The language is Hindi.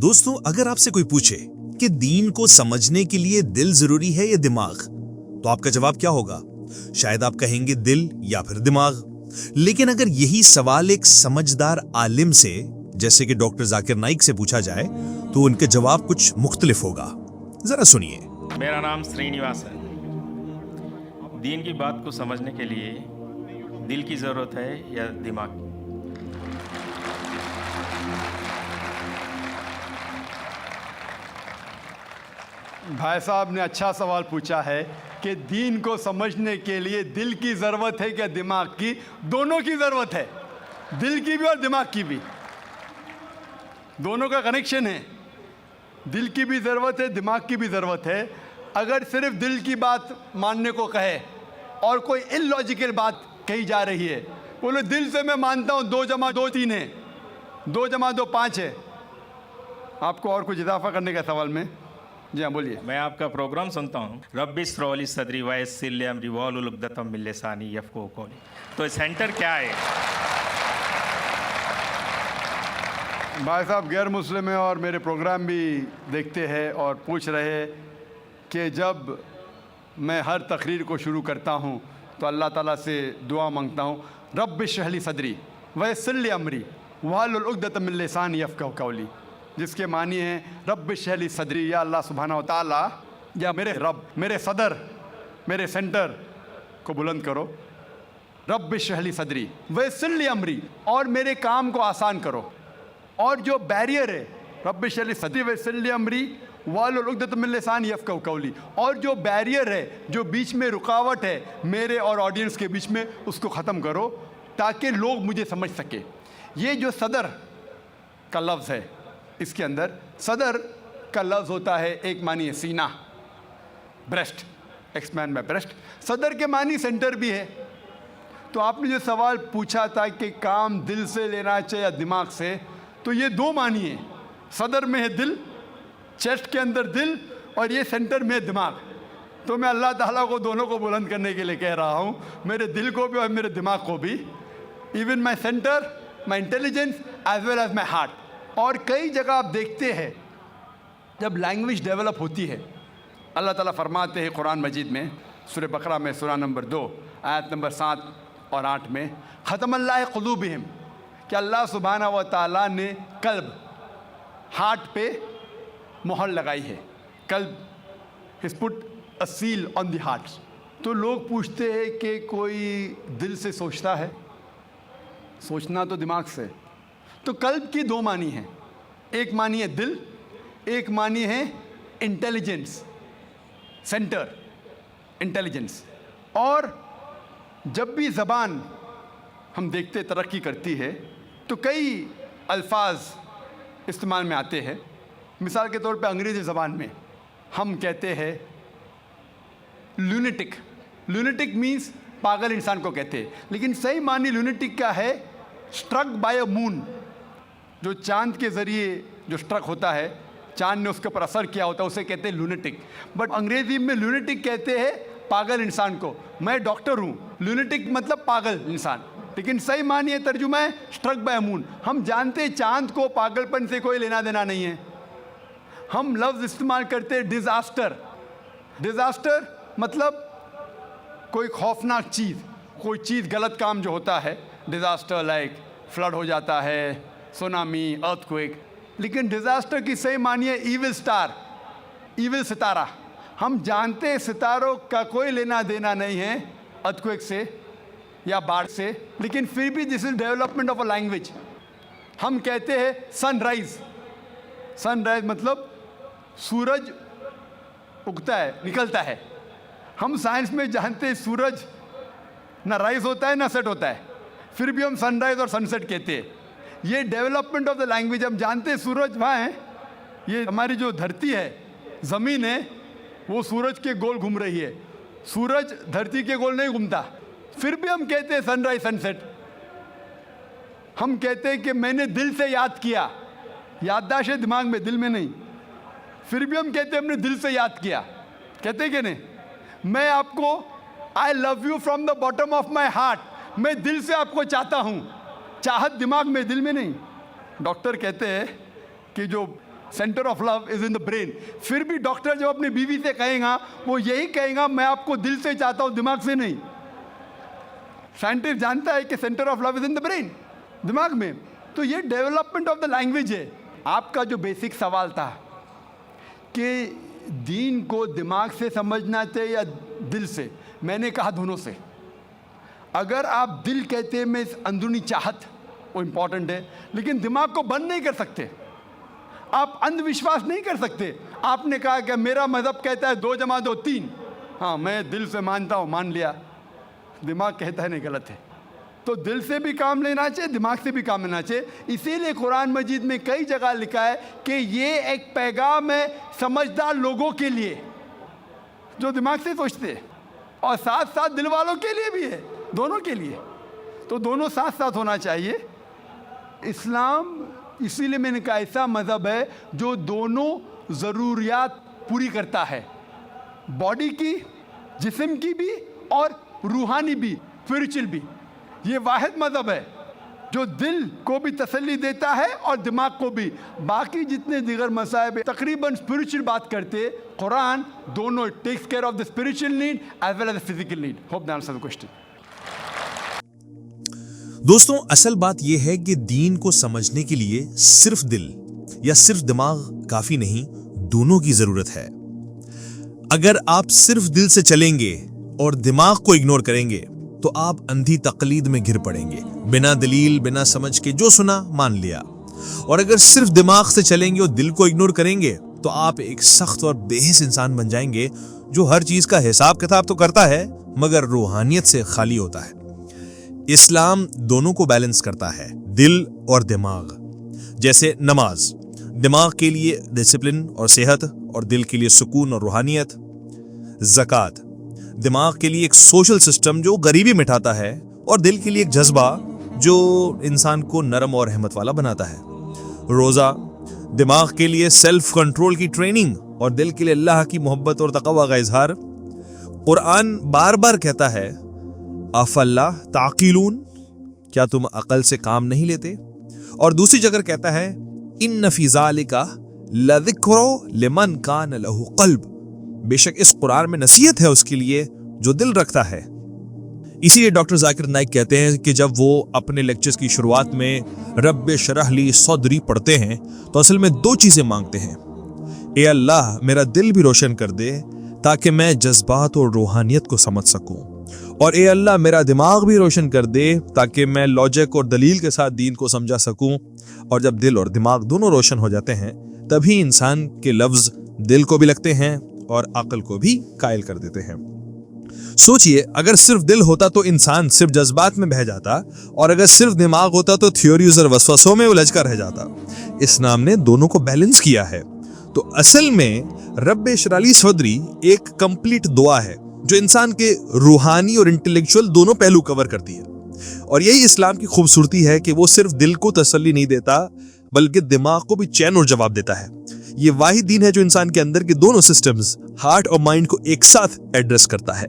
दोस्तों, अगर आपसे कोई पूछे कि दीन को समझने के लिए दिल जरूरी है या दिमाग, तो आपका जवाब क्या होगा? शायद आप कहेंगे दिल या फिर दिमाग। लेकिन अगर यही सवाल एक समझदार आलिम से, जैसे कि डॉक्टर जाकिर नाइक से पूछा जाए, तो उनका जवाब कुछ मुख्तलिफ होगा। जरा सुनिए। मेरा नाम श्रीनिवास है। दीन की बात को समझने के लिए दिल की ज़रूरत है या दिमाग की? भाई साहब ने अच्छा सवाल पूछा है कि दीन को समझने के लिए दिल की ज़रूरत है क्या दिमाग की? दोनों की ज़रूरत है, दिल की भी और दिमाग की भी। दोनों का कनेक्शन है। दिल की भी ज़रूरत है, दिमाग की भी ज़रूरत है। अगर सिर्फ दिल की बात मानने को कहे और कोई इलॉजिकल बात कही जा रही है, बोलो दिल से मैं मानता हूँ 2 + 2 3 है, 2 + 2 5 है। आपको और कुछ इजाफा करने का सवाल में? जी हाँ, बोलिए। मैं आपका प्रोग्राम सुनता हूँ। रब्बिश रौली सदरी वयस्सिर अमरी वाहलुल उक़दतम मिन लिसानी यफ़क़हू क़ौली। तो सेंटर क्या है? भाई साहब गैर मुस्लिम है और मेरे प्रोग्राम भी देखते हैं और पूछ रहे हैं कि जब मैं हर तकरीर को शुरू करता हूँ तो अल्लाह ताला से दुआ मांगता हूँ, रब्बिश रहली सदरी वयस्सिर अमरी वाहलुल उक़दतम मिन लिसानी यफ़क़हू क़ौली, जिसके मानी हैं रब्बिश रहली सदरी, या अल्लाह सुब्हानहू व तआला, या मेरे रब, मेरे सदर, मेरे सेंटर को बुलंद करो। रब्बिश रहली सदरी वयस्सिर अमरी, और मेरे काम को आसान करो। और जो बैरियर है, रब्बिश रहली सदरी वयस्सिर अमरी वाहलुल उक़दतम मिन लिसानी यफ़क़हू क़ौली, और जो बैरियर है, जो बीच में रुकावट है मेरे और ऑडियंस के बीच में, उसको ख़त्म करो ताकि लोग मुझे समझ सके। ये जो सदर का लफ्ज़ है, इसके अंदर सदर का लफ्ज़ होता है, एक मानी है सीना, ब्रेस्ट, एक्सपैंड बाय ब्रेस्ट। सदर के मानी सेंटर भी है। तो आपने जो सवाल पूछा था कि काम दिल से लेना चाहिए या दिमाग से, तो ये 2 मानी है। सदर में है दिल, चेस्ट के अंदर दिल, और ये सेंटर में है दिमाग। तो मैं अल्लाह ताला को दोनों को बुलंद करने के लिए कह रहा हूँ, मेरे दिल को भी और मेरे दिमाग को भी, even my centre, my intelligence as well as my heart. और कई जगह आप देखते हैं जब लैंग्वेज डेवलप होती है, अल्लाह ताला फरमाते हैं कुरान मजीद में, सूरह बकरा में सूरह नंबर 2 आयत नंबर 7 और 8 में, ख़तमल्लाह क़ुलूबिहिम, कि अल्लाह सुब्हानहू व तआला ने कल्ब, हार्ट पे मोहर लगाई है। कल्ब, his put a seal on the heart. तो लोग पूछते हैं कि कोई दिल से सोचता है? सोचना तो दिमाग से। तो कल्ब की 2 मानी हैं, एक मानी है दिल, एक मानी है इंटेलिजेंस, सेंटर, इंटेलिजेंस। और जब भी ज़बान हम देखते तरक्की करती है तो कई अल्फाज इस्तेमाल में आते हैं। मिसाल के तौर पे अंग्रेज़ी ज़बान में हम कहते हैं लूनेटिक। लूनेटिक मीन्स पागल इंसान को कहते हैं, लेकिन सही मानी लूनेटिक का है स्ट्रक बाय अ मून। जो चांद के ज़रिए जो स्ट्रक होता है, चांद ने उसके ऊपर असर किया होता है, उसे कहते हैं लूनेटिक। बट अंग्रेज़ी में लूनेटिक कहते हैं पागल इंसान को। मैं डॉक्टर हूँ, लूनेटिक मतलब पागल इंसान, लेकिन सही मानिए तर्जुमा है स्ट्रक बाय मून। हम जानते हैं चांद को पागलपन से कोई लेना देना नहीं है। हम लफ्ज़ इस्तेमाल करते हैं डिज़ास्टर। डिज़ास्टर मतलब कोई खौफनाक चीज़, कोई चीज़ गलत काम जो होता है, डिज़ास्टर लाइक फ्लड हो जाता है, सुनामी, अर्थक्वेक। लेकिन डिज़ास्टर की सही मानिए ईविल स्टार, ईविल सितारा। हम जानते हैं सितारों का कोई लेना देना नहीं है अर्थक्वेक से या बाढ़ से, लेकिन फिर भी this is development of a language. हम कहते हैं सनराइज। सनराइज मतलब सूरज उगता है, निकलता है। हम साइंस में जानते हैं सूरज ना राइज होता है ना सेट होता है, फिर भी हम सनराइज और सनसेट कहते हैं। ये डेवलपमेंट ऑफ द लैंग्वेज। हम जानते हैं सूरज वहाँ है, ये हमारी जो धरती है, ज़मीन है, वो सूरज के गोल घूम रही है। सूरज धरती के गोल नहीं घूमता, फिर भी हम कहते हैं सनराइज सनसेट। हम कहते हैं कि मैंने दिल से याद किया, याददाश्त है दिमाग में, दिल में नहीं, फिर भी हम कहते हैं हमने दिल से याद किया। कहते कि नहीं? मैं आपको I love you from the bottom of my heart, मैं दिल से आपको चाहता हूँ। चाहत दिमाग में, दिल में नहीं। डॉक्टर कहते हैं कि जो centre of love is in the brain. फिर भी डॉक्टर जब अपनी बीवी से कहेगा वो यही कहेगा, मैं आपको दिल से चाहता हूँ, दिमाग से नहीं। साइंटिस्ट जानता है कि centre of love is in the brain, दिमाग में। तो ये डेवलपमेंट ऑफ द लैंग्वेज है। आपका जो बेसिक सवाल था कि दीन को दिमाग से समझना चाहिए या दिल से, मैंने कहा दोनों से। अगर आप दिल कहते हैं मैं अंदरूनी चाहत, वो इम्पॉर्टेंट है, लेकिन दिमाग को बंद नहीं कर सकते। आप अंधविश्वास नहीं कर सकते। आपने कहा कि मेरा मज़हब कहता है 2 + 2 3, हाँ मैं दिल से मानता हूँ, मान लिया। दिमाग कहता है नहीं, गलत है। तो दिल से भी काम लेना चाहिए, दिमाग से भी काम लेना चाहिए। इसीलिए कुरान मजीद में कई जगह लिखा है कि ये एक पैगाम है समझदार लोगों के लिए जो दिमाग से सोचते हैं, और साथ साथ दिल वालों के लिए भी है, दोनों के लिए। तो दोनों साथ साथ होना चाहिए। इस्लाम, इसीलिए मैंने कहा, ऐसा मज़हब है जो दोनों ज़रूरियात पूरी करता है, बॉडी की, जिस्म की भी और रूहानी भी, स्पिरिचुअल भी। ये वाहिद मज़हब है जो दिल को भी तसल्ली देता है और दिमाग को भी। बाकी जितने दीगर मसाइब तकरीबन स्पिरिचुअल बात करते, कुरान दोनों takes care of the spiritual need as well as the physical need. Hope that answers the question. दोस्तों, असल बात यह है कि दीन को समझने के लिए सिर्फ दिल या सिर्फ दिमाग काफी नहीं, दोनों की जरूरत है। अगर आप सिर्फ दिल से चलेंगे और दिमाग को इग्नोर करेंगे तो आप अंधी तकलीद में घिर पड़ेंगे, बिना दलील, बिना समझ के जो सुना मान लिया। और अगर सिर्फ दिमाग से चलेंगे और दिल को इग्नोर करेंगे तो आप एक सख्त और बेहिस इंसान बन जाएंगे जो हर चीज का हिसाब किताब तो करता है मगर रूहानियत से खाली होता है। इस्लाम दोनों को बैलेंस करता है, दिल और दिमाग। जैसे नमाज दिमाग के लिए डिसिप्लिन और सेहत और दिल के लिए सुकून और रूहानियत। ज़कात दिमाग के लिए एक सोशल सिस्टम जो गरीबी मिटाता है और दिल के लिए एक जज्बा जो इंसान को नरम और रहमत वाला बनाता है। रोज़ा दिमाग के लिए सेल्फ कंट्रोल की ट्रेनिंग और दिल के लिए अल्लाह की मोहब्बत और तक़वा का इजहार। कुरान बार बार कहता है अफल्ला ताक़िलून, क्या तुम अकल से काम नहीं लेते? और दूसरी जगह कहता है इन्न फ़ी ज़ालिका लज़िक्रो लिमन कान लहू क़ल्ब, बेशक इस कुरान में नसीहत है उसके लिए जो दिल रखता है। इसीलिए डॉक्टर जाकिर नाइक कहते हैं कि जब वो अपने लेक्चर्स की शुरुआत में रब्बे शरह ली सदरी पढ़ते हैं तो असल में 2 चीजें मांगते हैं। ए अल्लाह, मेरा दिल भी रोशन कर दे ताकि मैं जज्बात और रूहानियत को समझ सकूं, और ए अल्लाह मेरा दिमाग भी रोशन कर दे ताकि मैं लॉजिक और दलील के साथ दीन को समझा सकूं। और जब दिल और दिमाग दोनों रोशन हो जाते हैं तभी इंसान के लफ्ज दिल को भी लगते हैं और अकल को भी कायल कर देते हैं। सोचिए, अगर सिर्फ दिल होता तो इंसान सिर्फ जज्बात में बह जाता, और अगर सिर्फ दिमाग होता तो थ्योरीज और वसवसों में उलझ कर रह जाता। इस्लाम ने दोनों को बैलेंस किया है। तो असल में रब्बे इश्रह ली सदरी एक कंप्लीट दुआ है जो इंसान के रूहानी और इंटेलेक्चुअल दोनों पहलू कवर करती है। और यही इस्लाम की खूबसूरती है कि वो सिर्फ दिल को तसल्ली नहीं देता बल्कि दिमाग को भी चैन और जवाब देता है। ये वाहिद दीन है जो इंसान के अंदर के दोनों सिस्टम्स, हार्ट और माइंड को एक साथ एड्रेस करता है।